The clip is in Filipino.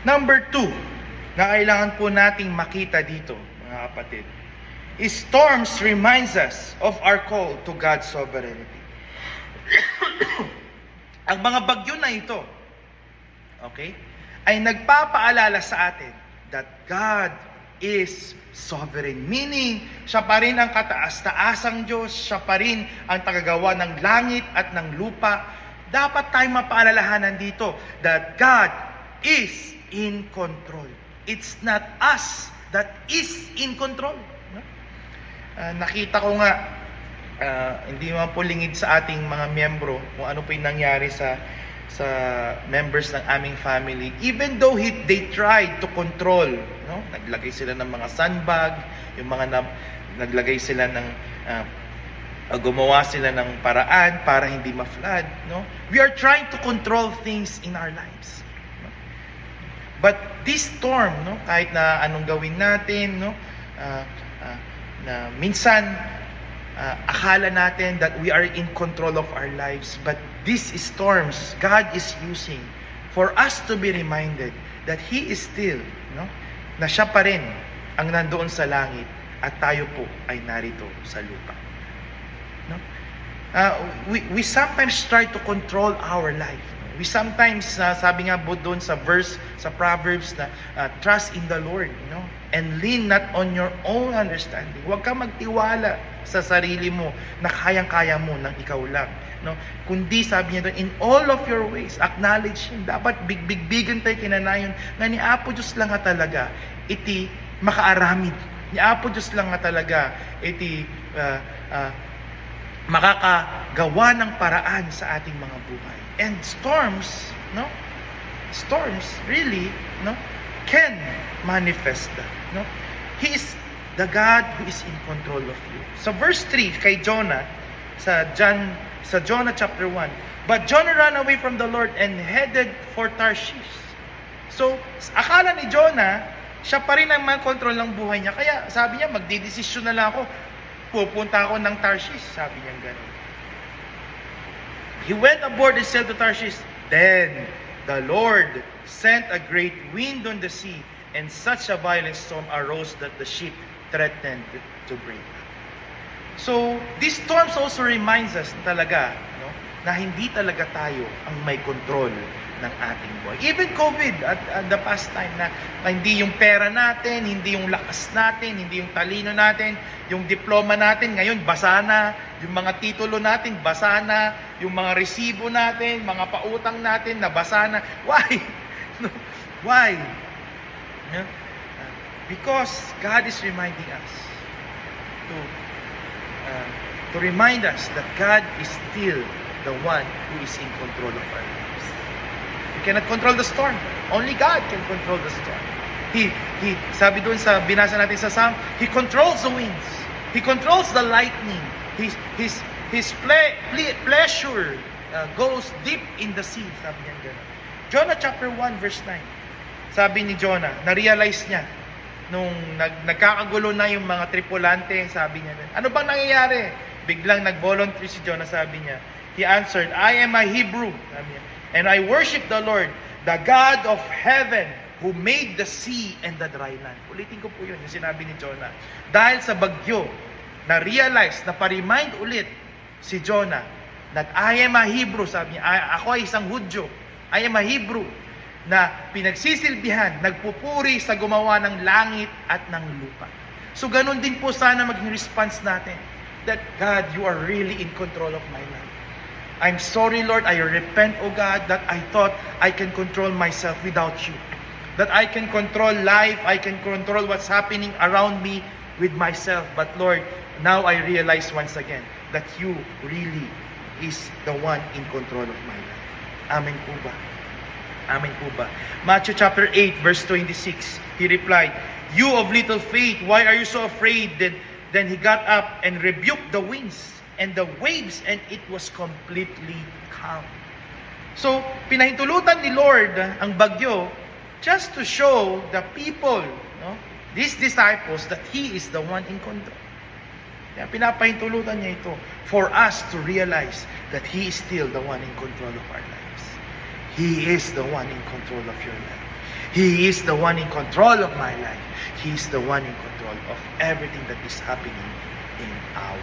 Number 2, na kailangan po nating makita dito, mga kapatid, is storms reminds us of our call to God's sovereignty. Ang mga bagyo na ito, okay, ay nagpapaalala sa atin that God is sovereign. Meaning, siya pa rin ang kataas-taasang Diyos, siya pa rin ang tagagawa ng langit at ng lupa. Dapat tayong mapaalalahanan dito that God is in control. It's not us that is in control. No? Nakita ko nga, hindi naman po lingid sa ating mga miyembro kung ano po yung nangyari sa members ng aming family. Even though they tried to control, no? Naglagay sila ng mga sandbag, yung mga naglagay sila ng gumawa sila ng paraan para hindi ma-flood, no? We are trying to control things in our lives. No? But this storm, no, kahit na anong gawin natin, no, na minsan akala natin that we are in control of our lives, but these storms God is using for us to be reminded that He is still, no, na siya pa rin ang nandoon sa langit at tayo po ay narito sa lupa. No? We sometimes try to control our life. We sometimes, sabi nga po doon sa verse, sa Proverbs, na trust in the Lord, and lean not on your own understanding. Huwag ka magtiwala sa sarili mo na kayang-kaya mo ng ikaw lang. No? Kundi sabi niya doon, in all of your ways, acknowledge Him. Dapat big-bigbigan tayo kinanayon nga ni Apo Diyos lang nga talaga, iti makaaramid. Ni Apo Diyos lang nga talaga, iti makakagawa ng paraan sa ating mga buhay. And storms, no? Storms really, no, can manifest that, no? He is the God who is in control of you. Sa verse 3 kay Jonah, sa Jonah chapter 1, but Jonah ran away from the Lord and headed for Tarshish. So, akala ni Jonah, siya pa rin ang man-control ng buhay niya. Kaya sabi niya, magdidesisyon na lang ako, pupunta ako ng Tarshish. Sabi niya gano'n. He went aboard and sailed to Tarshish. Then the Lord sent a great wind on the sea, and such a violent storm arose that the ship threatened to break up. So, these storms also reminds us talaga, no, na hindi talaga tayo ang may control ng ating buhay. Even COVID at the past time na hindi yung pera natin, hindi yung lakas natin, hindi yung talino natin, yung diploma natin, ngayon basa na, yung mga titulo natin basa na, yung mga resibo natin, mga pautang natin nabasa na. Why? Why? Yeah? Because God is reminding us to remind us that God is still the one who is in control of our lives. We cannot control the storm. Only God can control the storm. He sabi doon sa binasa natin sa Psalm, He controls the winds. He controls the lightning. His pleasure goes deep in the sea. Sabi niya gano'n. Jonah chapter 1 verse 9. Sabi ni Jonah, na-realize niya nung nagkakagulo na yung mga tripulante, sabi niya, ano bang nangyayari? Biglang nag-volunteer si Jonah, sabi niya. He answered, I am a Hebrew, sabi niya, and I worship the Lord, the God of heaven, who made the sea and the dry land. Ulitin ko po yun, yung sinabi ni Jonah. Dahil sa bagyo, na-realize, na-remind ulit si Jonah that I am a Hebrew, sabi niya, ako ay isang Hudyo, I am a Hebrew, na pinagsisilbihan, nagpupuri sa gumawa ng langit at ng lupa. So ganun din po sana maging response natin, that God, you are really in control of my life. I'm sorry, Lord, I repent, O God, that I thought I can control myself without you. That I can control life, I can control what's happening around me with myself. But Lord, now I realize once again that you really is the one in control of my life. Amen po ba? Amen po ba? Matthew chapter 8 verse 26, he replied, You of little faith, why are you so afraid? Then he got up and rebuked the winds and the waves, and it was completely calm. So, pinahintulutan ni Lord ang bagyo just to show the people, no, these disciples, that He is the one in control. Kaya pinapahintulutan niya ito for us to realize that He is still the one in control of our lives. He is the one in control of your life. He is the one in control of my life. He is the one in control of everything that is happening in our